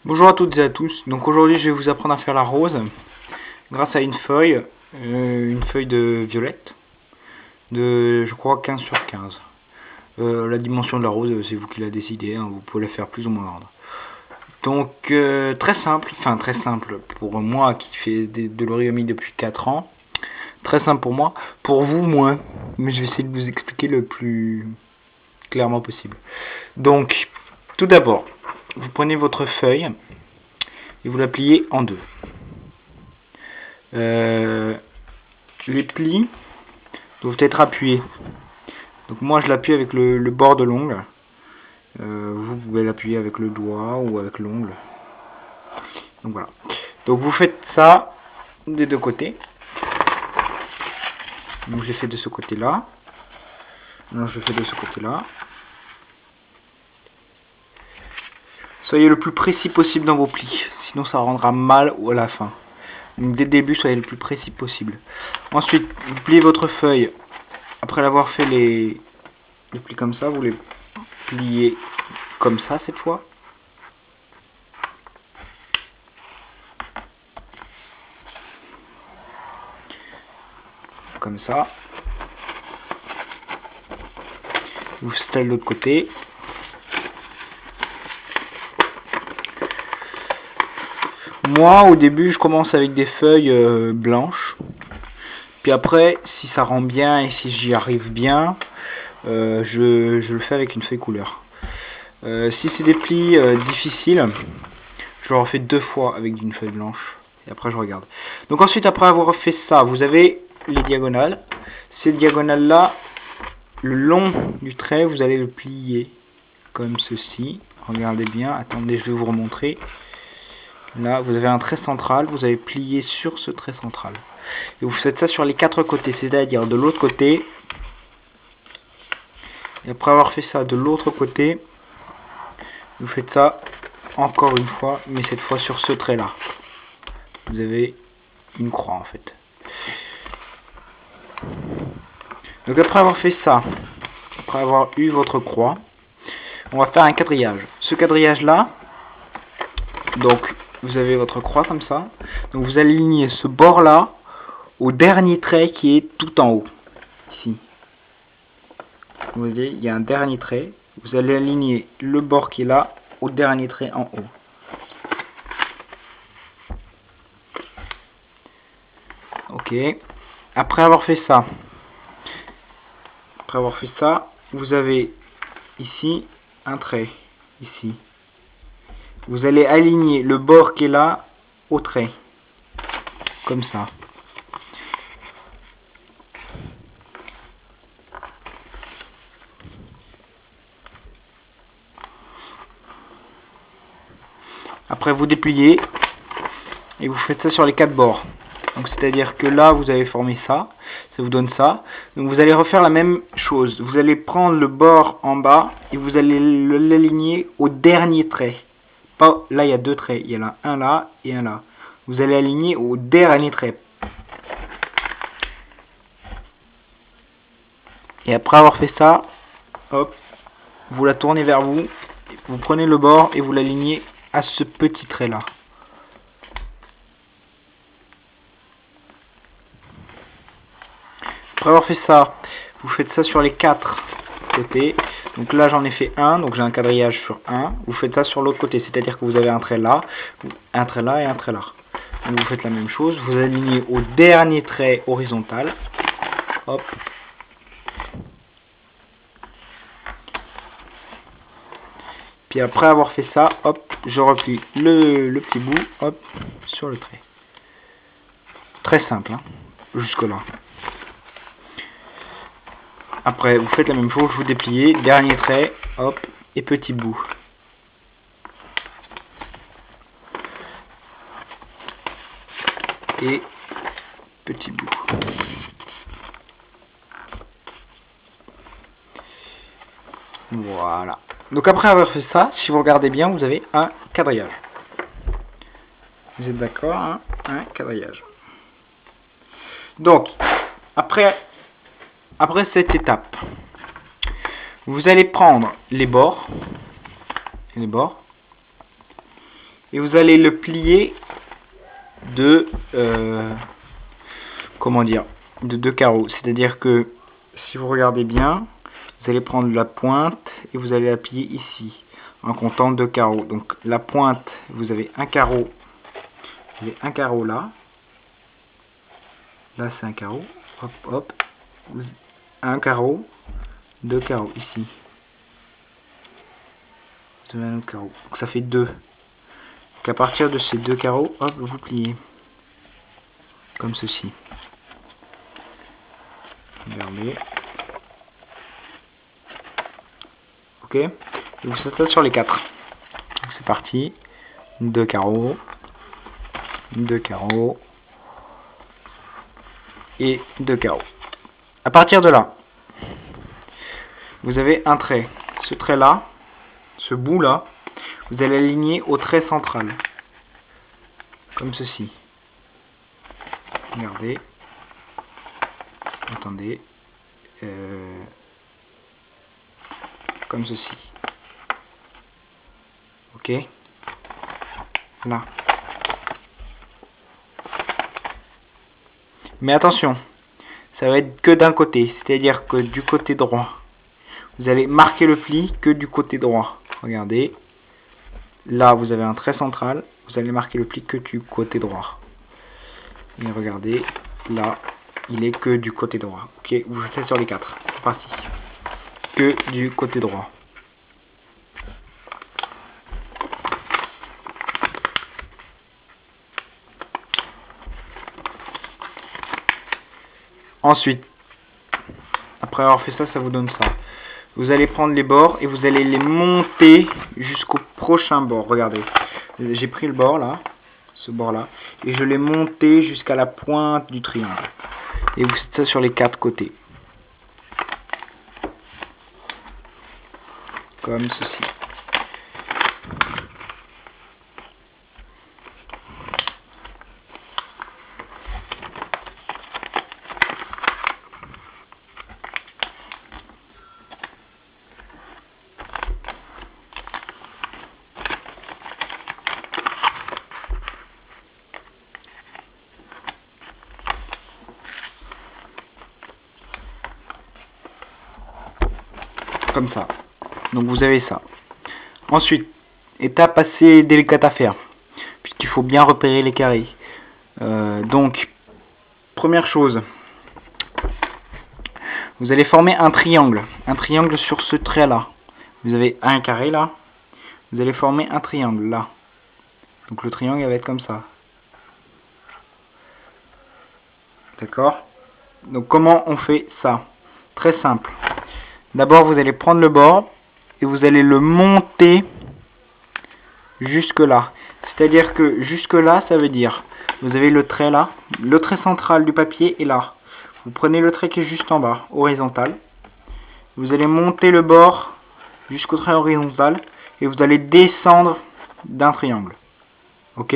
Bonjour à toutes et à tous. Donc aujourd'hui je vais vous apprendre à faire la rose grâce à une feuille de violette de je crois 15 sur 15. La dimension de la rose c'est vous qui la décidez, hein, vous pouvez la faire plus ou moins grande. Donc très simple pour moi qui fais de l'origami depuis 4 ans. Très simple pour moi, pour vous moins, mais je vais essayer de vous expliquer le plus clairement possible. Donc tout d'abord, vous prenez votre feuille et vous la pliez en deux. Les plis doivent être appuyés. Donc moi je l'appuie avec le bord de l'ongle. Vous pouvez l'appuyer avec le doigt ou avec l'ongle. Donc voilà. Donc vous faites ça des deux côtés. Donc j'ai fait de ce côté-là. Non, je fais de ce côté-là. Soyez le plus précis possible dans vos plis, sinon ça rendra mal à la fin. Donc dès le début, soyez le plus précis possible. Ensuite, vous pliez votre feuille. Après l'avoir fait les plis comme ça, vous les pliez comme ça cette fois. Comme ça. Vous stylez de l'autre côté. Moi, au début, je commence avec des feuilles blanches. Puis après, si ça rend bien et si j'y arrive bien, je le fais avec une feuille couleur. Si c'est des plis difficiles, je le refais deux fois avec une feuille blanche. Et après, je regarde. Donc ensuite, après avoir fait ça, vous avez les diagonales. Ces diagonales-là, le long du trait, vous allez le plier comme ceci. Regardez bien. Attendez, je vais vous remontrer. Là, vous avez un trait central. Vous allez plier sur ce trait central. Et vous faites ça sur les quatre côtés, c'est-à-dire de l'autre côté. Et après avoir fait ça de l'autre côté, vous faites ça encore une fois, mais cette fois sur ce trait-là. Vous avez une croix en fait. Donc après avoir fait ça, après avoir eu votre croix, on va faire un quadrillage. Ce quadrillage-là, donc vous avez votre croix comme ça. Donc vous allez aligner ce bord-là au dernier trait qui est tout en haut. Ici. Vous voyez, il y a un dernier trait. Vous allez aligner le bord qui est là au dernier trait en haut. Ok. Après avoir fait ça, vous avez ici un trait. Ici. Vous allez aligner le bord qui est là au trait. Comme ça. Après vous dépliez et vous faites ça sur les quatre bords. Donc c'est-à-dire que là vous avez formé ça, ça vous donne ça. Donc vous allez refaire la même chose. Vous allez prendre le bord en bas et vous allez l'aligner au dernier trait. Pas là il y a deux traits, il y en a un là et un là. Vous allez aligner au dernier trait. Et après avoir fait ça, hop, vous la tournez vers vous, vous prenez le bord et vous l'alignez à ce petit trait là. Après avoir fait ça, vous faites ça sur les quatre côtés. Donc là j'en ai fait un, donc j'ai un quadrillage sur un. Vous faites ça sur l'autre côté, c'est-à-dire que vous avez un trait là et un trait là. Donc vous faites la même chose, vous alignez au dernier trait horizontal. Hop. Puis après avoir fait ça, hop, je replie le petit bout, hop, sur le trait. Très simple, hein, jusque là. Après, vous faites la même chose, vous dépliez, dernier trait, hop, et petit bout. Et petit bout. Voilà. Donc après avoir fait ça, si vous regardez bien, vous avez un quadrillage. Vous êtes d'accord, hein? Un quadrillage. Donc, après cette étape, vous allez prendre les bords, et vous allez le plier de comment dire, de 2 carreaux. C'est-à-dire que si vous regardez bien, vous allez prendre la pointe et vous allez la plier ici en comptant 2 carreaux. Donc la pointe, vous avez un carreau, là. Là c'est un carreau, hop hop, un carreau, 2 carreaux ici. Vous avez un autre carreau. Donc ça fait 2. Donc à partir de ces 2 carreaux, hop, vous pliez comme ceci. Regardez. Ok. Et vous faites ça sur les 4. C'est parti. 2 carreaux. 2 carreaux. Et 2 carreaux. À partir de là, vous avez un trait. Ce trait là, ce bout là, vous allez aligner au trait central. Comme ceci. Regardez. Attendez. Comme ceci. Ok. Là. Mais attention, ça va être que d'un côté, c'est-à-dire que du côté droit. Vous allez marquer le pli que du côté droit. Regardez. Là, vous avez un trait central. Vous allez marquer le pli que du côté droit. Et regardez, là, il est que du côté droit. Ok, vous faites sur les 4. C'est parti. Que du côté droit. Ensuite, après avoir fait ça, ça vous donne ça. Vous allez prendre les bords et vous allez les monter jusqu'au prochain bord. Regardez, j'ai pris le bord là, ce bord là, et je l'ai monté jusqu'à la pointe du triangle. Et vous faites ça sur les 4 côtés. Comme ceci. Comme ça. Donc vous avez ça. Ensuite, étape assez délicate à faire, puisqu'il faut bien repérer les carrés. Donc, première chose, vous allez former un triangle sur ce trait là. Vous avez un carré là, vous allez former un triangle là. Donc le triangle va être comme ça. D'accord? Donc comment on fait ça? Très simple. D'abord vous allez prendre le bord et vous allez le monter jusque là. C'est-à-dire que jusque là, ça veut dire, vous avez le trait là, le trait central du papier est là. Vous prenez le trait qui est juste en bas, horizontal. Vous allez monter le bord jusqu'au trait horizontal et vous allez descendre d'un triangle. Ok?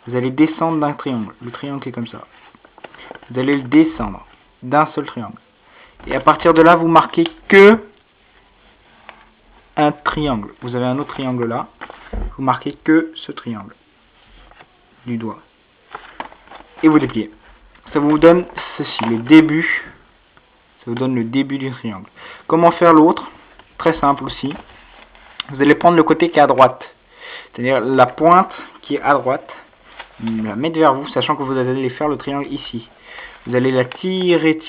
Vous allez descendre d'un triangle. Le triangle est comme ça. Vous allez le descendre d'un seul triangle. Et à partir de là, vous marquez que un triangle. Vous avez un autre triangle là. Vous marquez que ce triangle du doigt. Et vous dépliez. Ça vous donne ceci, le début. Ça vous donne le début du triangle. Comment faire l'autre? Très simple aussi. Vous allez prendre le côté qui est à droite. C'est-à-dire la pointe qui est à droite. La mettre vers vous, sachant que vous allez faire le triangle ici. Vous allez la tirer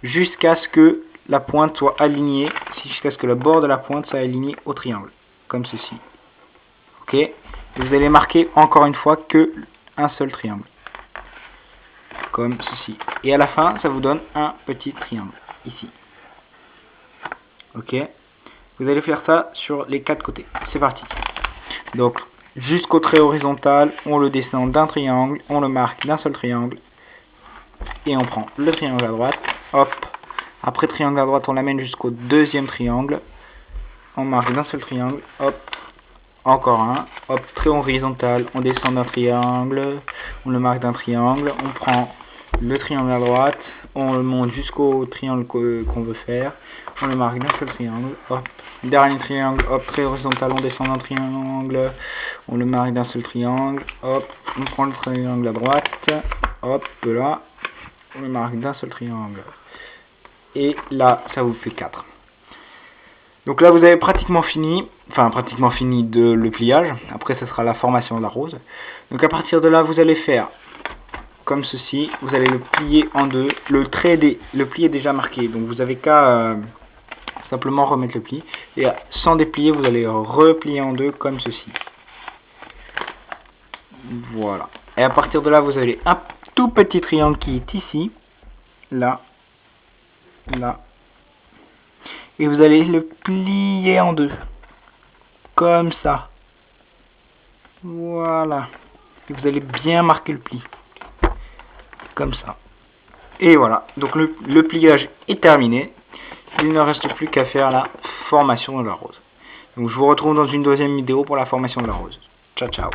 jusqu'à ce que la pointe soit alignée, jusqu'à ce que le bord de la pointe soit aligné au triangle, comme ceci. Ok? Et vous allez marquer encore une fois que un seul triangle, comme ceci. Et à la fin, ça vous donne un petit triangle, ici. Ok? Vous allez faire ça sur les 4 côtés. C'est parti. Donc, jusqu'au trait horizontal, on le descend d'un triangle, on le marque d'un seul triangle. Et on prend le triangle à droite, hop, après triangle à droite on l'amène jusqu'au deuxième triangle, on marque d'un seul triangle, hop, encore un, hop, trait horizontal, on descend d'un triangle, on le marque d'un triangle, on prend le triangle à droite, on le monte jusqu'au triangle qu'on veut faire, on le marque d'un seul triangle, hop, dernier triangle, hop, trait horizontal, on descend d'un triangle, on le marque d'un seul triangle, hop, on prend le triangle à droite, hop, là, on le marque d'un seul triangle, et là, ça vous fait 4. Donc là, vous avez pratiquement fini, de le pliage. Après, ce sera la formation de la rose. Donc à partir de là, vous allez faire comme ceci. Vous allez le plier en deux. Le pli est déjà marqué, donc vous avez qu'à simplement remettre le pli. Et sans déplier, vous allez replier en deux comme ceci. Voilà. Et à partir de là, vous avez un tout petit triangle qui est ici, là, là. Et vous allez le plier en deux. Comme ça. Voilà. Et vous allez bien marquer le pli. Comme ça. Et voilà. Donc le pliage est terminé. Il ne reste plus qu'à faire la formation de la rose. Donc je vous retrouve dans une deuxième vidéo pour la formation de la rose. Ciao, ciao.